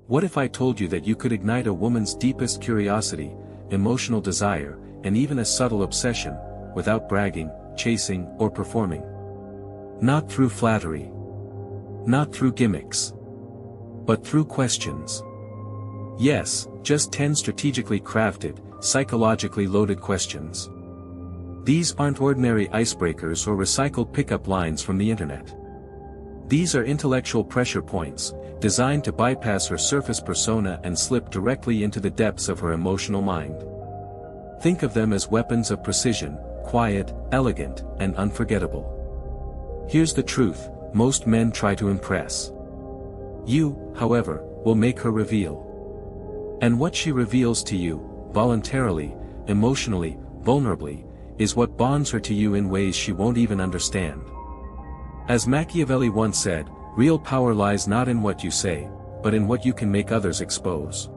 What if I told you that you could ignite a woman's deepest curiosity, emotional desire, and even a subtle obsession, without bragging, chasing, or performing? Not through flattery. Not through gimmicks. But through questions. Yes, just 10 strategically crafted, psychologically loaded questions. These aren't ordinary icebreakers or recycled pickup lines from the internet. These are intellectual pressure points, designed to bypass her surface persona and slip directly into the depths of her emotional mind. Think of them as weapons of precision, quiet, elegant, and unforgettable. Here's the truth: most men try to impress. You, however, will make her reveal. And what she reveals to you, voluntarily, emotionally, vulnerably, is what bonds her to you in ways she won't even understand. As Machiavelli once said, real power lies not in what you say, but in what you can make others expose.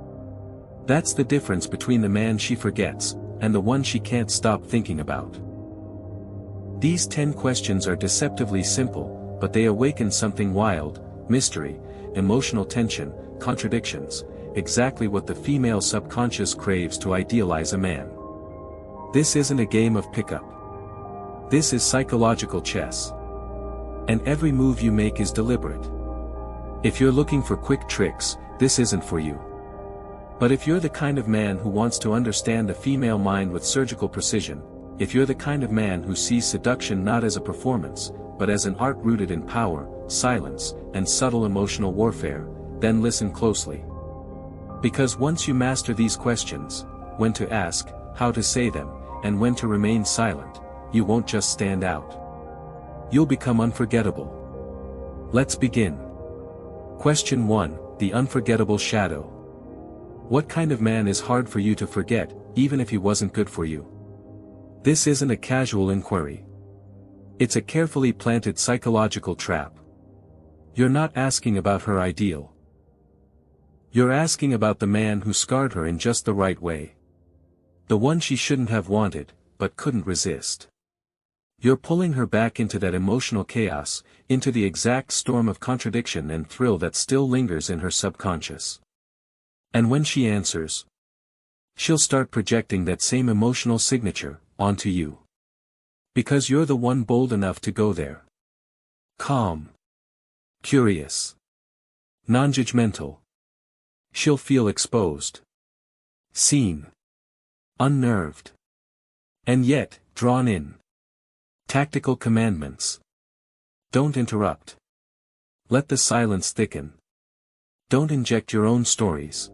That's the difference between the man she forgets, and the one she can't stop thinking about. These 10 questions are deceptively simple, but they awaken something wild: mystery, emotional tension, contradictions, exactly what the female subconscious craves to idealize a man. This isn't a game of pickup. This is psychological chess. And every move you make is deliberate. If you're looking for quick tricks, this isn't for you. But if you're the kind of man who wants to understand the female mind with surgical precision, if you're the kind of man who sees seduction not as a performance, but as an art rooted in power, silence, and subtle emotional warfare, then listen closely. Because once you master these questions, when to ask, how to say them, and when to remain silent, you won't just stand out. You'll become unforgettable. Let's begin. Question 1, the unforgettable shadow. What kind of man is hard for you to forget, even if he wasn't good for you? This isn't a casual inquiry. It's a carefully planted psychological trap. You're not asking about her ideal. You're asking about the man who scarred her in just the right way. The one she shouldn't have wanted, but couldn't resist. You're pulling her back into that emotional chaos, into the exact storm of contradiction and thrill that still lingers in her subconscious. And when she answers, she'll start projecting that same emotional signature onto you. Because you're the one bold enough to go there. Calm. Curious. Non-judgmental. She'll feel exposed. Seen. Unnerved. And yet, drawn in. Tactical commandments. Don't interrupt. Let the silence thicken. Don't inject your own stories.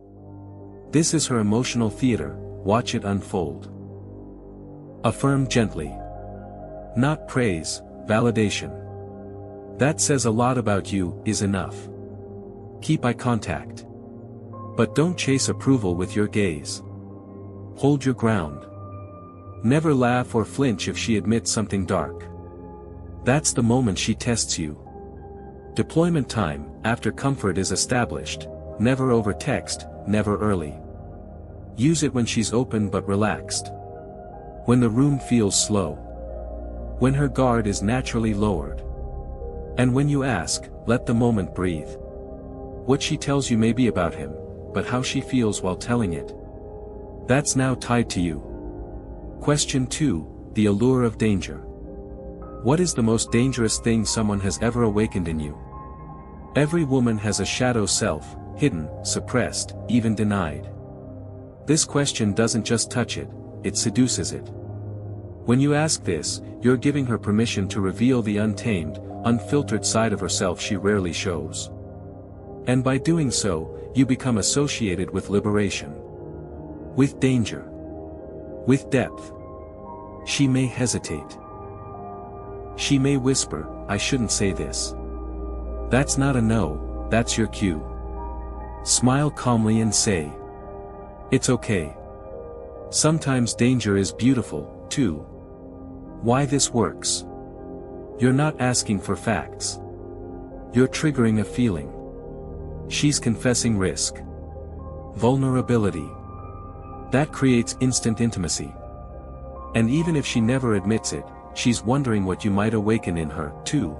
This is her emotional theater, watch it unfold. Affirm gently. Not praise, validation. That says a lot about you, is enough. Keep eye contact. But don't chase approval with your gaze. Hold your ground. Never laugh or flinch if she admits something dark. That's the moment she tests you. Deployment time, after comfort is established, never over text, never early. Use it when she's open but relaxed. When the room feels slow. When her guard is naturally lowered. And when you ask, let the moment breathe. What she tells you may be about him, but how she feels while telling it. That's now tied to you. Question 2, the allure of danger. What is the most dangerous thing someone has ever awakened in you? Every woman has a shadow self, hidden, suppressed, even denied. This question doesn't just touch it, it seduces it. When you ask this, you're giving her permission to reveal the untamed, unfiltered side of herself she rarely shows. And by doing so, you become associated with liberation. With danger. With depth. She may hesitate. She may whisper, I shouldn't say this. That's not a no, that's your cue. Smile calmly and say, it's okay. Sometimes danger is beautiful, too. Why this works? You're not asking for facts. You're triggering a feeling. She's confessing risk. Vulnerability. That creates instant intimacy. And even if she never admits it, she's wondering what you might awaken in her, too.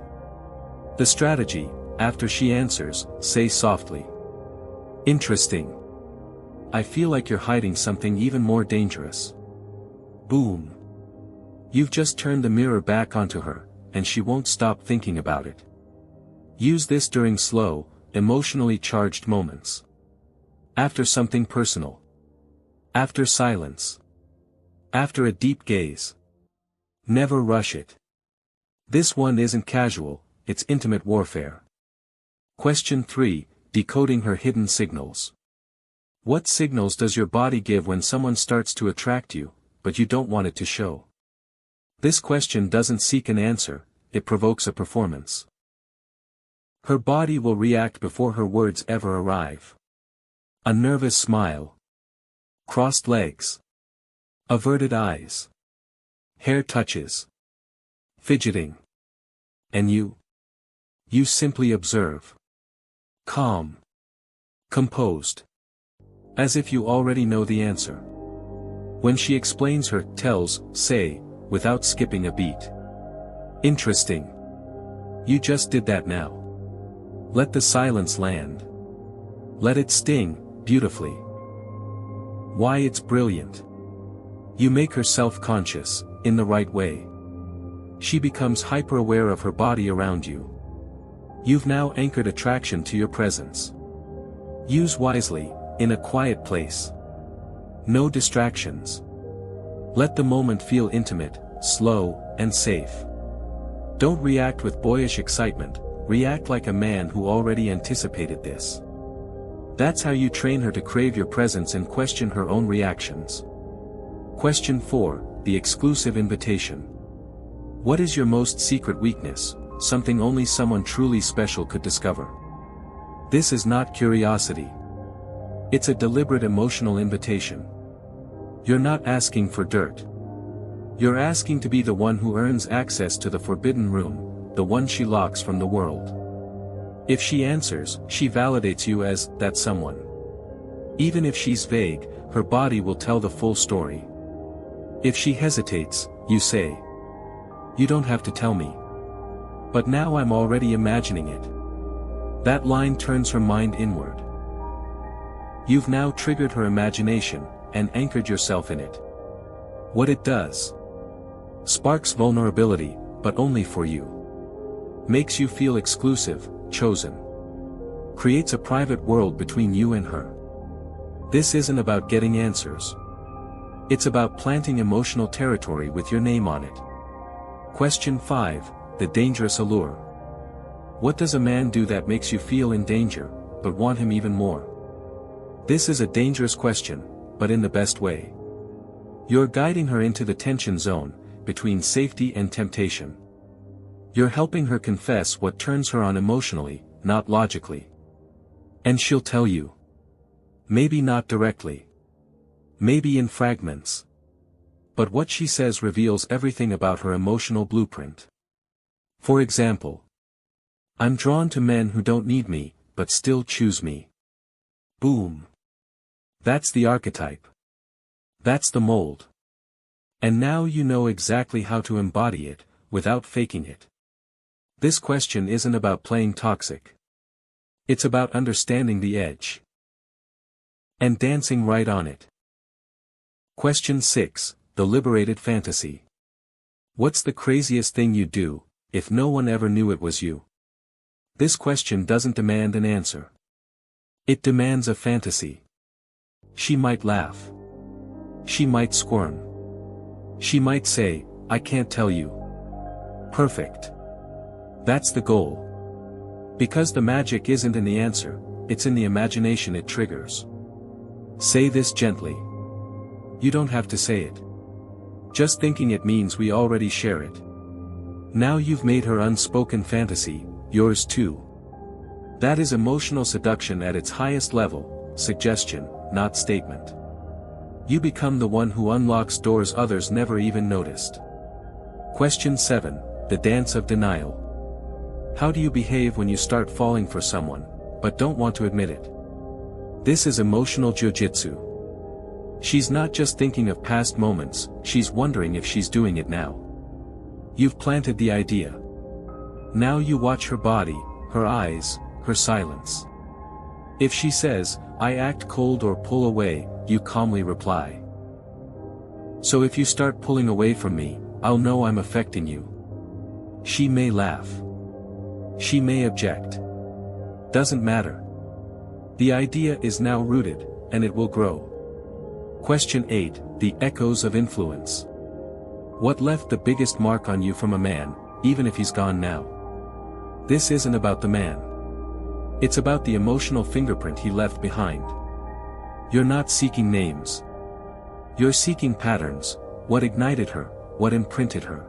The strategy, after she answers, say softly. Interesting. I feel like you're hiding something even more dangerous. Boom. You've just turned the mirror back onto her, and she won't stop thinking about it. Use this during slow, emotionally charged moments. After something personal. After silence. After a deep gaze. Never rush it. This one isn't casual, it's intimate warfare. Question 3, decoding her hidden signals. What signals does your body give when someone starts to attract you, but you don't want it to show? This question doesn't seek an answer, it provokes a performance. Her body will react before her words ever arrive. A nervous smile. Crossed legs. Averted eyes. Hair touches. Fidgeting. And you? You simply observe. Calm. Composed. As if you already know the answer. When she explains her tells, say, without skipping a beat. Interesting. You just did that now. Let the silence land. Let it sting, beautifully. Why it's brilliant. You make her self-conscious, in the right way. She becomes hyper-aware of her body around you. You've now anchored attraction to your presence. Use wisely, in a quiet place. No distractions. Let the moment feel intimate, slow, and safe. Don't react with boyish excitement, react like a man who already anticipated this. That's how you train her to crave your presence and question her own reactions. Question 4, the exclusive invitation. What is your most secret weakness, something only someone truly special could discover? This is not curiosity. It's a deliberate emotional invitation. You're not asking for dirt. You're asking to be the one who earns access to the forbidden room, the one she locks from the world. If she answers, she validates you as that someone. Even if she's vague, her body will tell the full story. If she hesitates, you say, "You don't have to tell me. But now I'm already imagining it." That line turns her mind inward. You've now triggered her imagination, and anchored yourself in it. What it does. Sparks vulnerability, but only for you. Makes you feel exclusive, chosen. Creates a private world between you and her. This isn't about getting answers. It's about planting emotional territory with your name on it. Question 5, the dangerous allure. What does a man do that makes you feel in danger, but want him even more? This is a dangerous question, but in the best way. You're guiding her into the tension zone, between safety and temptation. You're helping her confess what turns her on emotionally, not logically. And she'll tell you. Maybe not directly. Maybe in fragments. But what she says reveals everything about her emotional blueprint. For example, I'm drawn to men who don't need me, but still choose me. Boom. That's the archetype. That's the mold. And now you know exactly how to embody it, without faking it. This question isn't about playing toxic. It's about understanding the edge. And dancing right on it. Question 6, the liberated fantasy. What's the craziest thing you'd do, if no one ever knew it was you? This question doesn't demand an answer. It demands a fantasy. She might laugh. She might squirm. She might say, "I can't tell you." Perfect. That's the goal. Because the magic isn't in the answer, it's in the imagination it triggers. Say this gently. You don't have to say it. Just thinking it means we already share it. Now you've made her unspoken fantasy, yours too. That is emotional seduction at its highest level, suggestion, not statement. You become the one who unlocks doors others never even noticed. Question 7, the dance of denial. How do you behave when you start falling for someone, but don't want to admit it? This is emotional jiu-jitsu. She's not just thinking of past moments, she's wondering if she's doing it now. You've planted the idea. Now you watch her body, her eyes, her silence. If she says, I act cold or pull away, you calmly reply. So if you start pulling away from me, I'll know I'm affecting you. She may laugh. She may object. Doesn't matter. The idea is now rooted, and it will grow. Question 8, the echoes of influence. What left the biggest mark on you from a man, even if he's gone now? This isn't about the man. It's about the emotional fingerprint he left behind. You're not seeking names. You're seeking patterns, what ignited her, what imprinted her.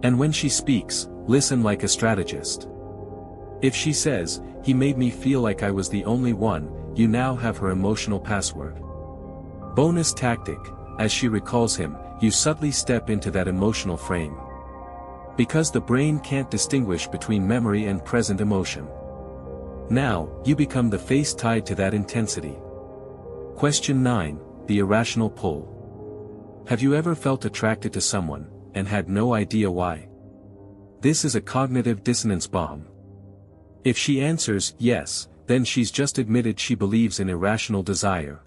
And when she speaks, listen like a strategist. If she says, he made me feel like I was the only one, you now have her emotional password. Bonus tactic, as she recalls him, you subtly step into that emotional frame. Because the brain can't distinguish between memory and present emotion. Now, you become the face tied to that intensity. Question 9, the irrational pull. Have you ever felt attracted to someone, and had no idea why? This is a cognitive dissonance bomb. If she answers yes, then she's just admitted she believes in irrational desire.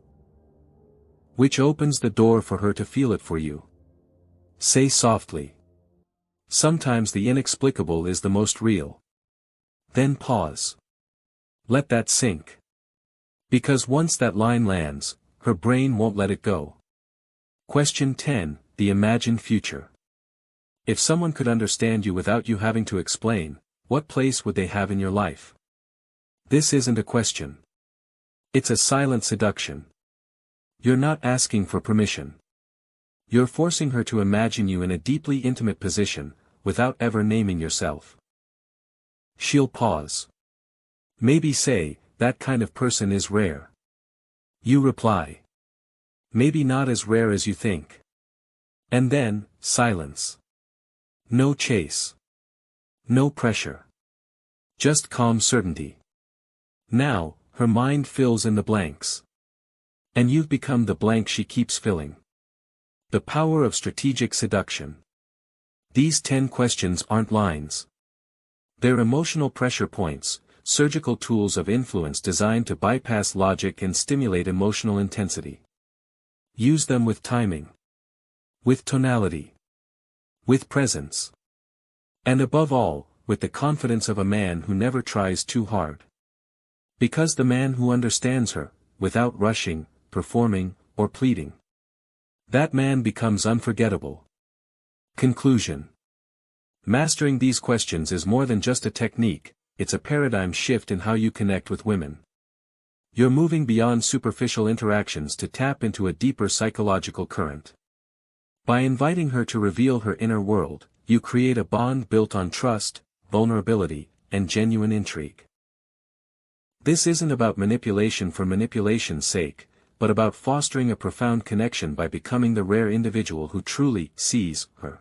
Which opens the door for her to feel it for you. Say softly. Sometimes the inexplicable is the most real. Then pause. Let that sink. Because once that line lands, her brain won't let it go. Question 10, the imagined future. If someone could understand you without you having to explain, what place would they have in your life? This isn't a question. It's a silent seduction. You're not asking for permission. You're forcing her to imagine you in a deeply intimate position, without ever naming yourself. She'll pause. Maybe say, that kind of person is rare. You reply. Maybe not as rare as you think. And then, silence. No chase. No pressure. Just calm certainty. Now, her mind fills in the blanks. And you've become the blank she keeps filling. The power of strategic seduction. These 10 questions aren't lines. They're emotional pressure points, surgical tools of influence designed to bypass logic and stimulate emotional intensity. Use them with timing. With tonality. With presence. And above all, with the confidence of a man who never tries too hard. Because the man who understands her, without rushing, performing, or pleading. That man becomes unforgettable. Conclusion. Mastering these questions is more than just a technique, it's a paradigm shift in how you connect with women. You're moving beyond superficial interactions to tap into a deeper psychological current. By inviting her to reveal her inner world, you create a bond built on trust, vulnerability, and genuine intrigue. This isn't about manipulation for manipulation's sake, but about fostering a profound connection by becoming the rare individual who truly sees her.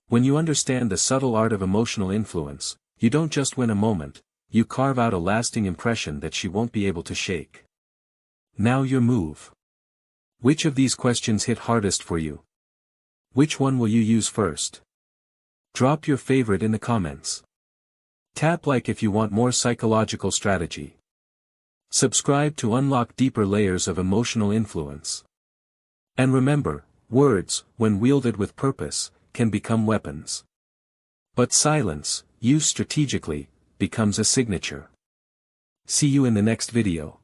When you understand the subtle art of emotional influence, you don't just win a moment, you carve out a lasting impression that she won't be able to shake. Now your move. Which of these questions hit hardest for you? Which one will you use first? Drop your favorite in the comments. Tap like if you want more psychological strategy. Subscribe to unlock deeper layers of emotional influence. And remember, words, when wielded with purpose, can become weapons. But silence, used strategically, becomes a signature. See you in the next video.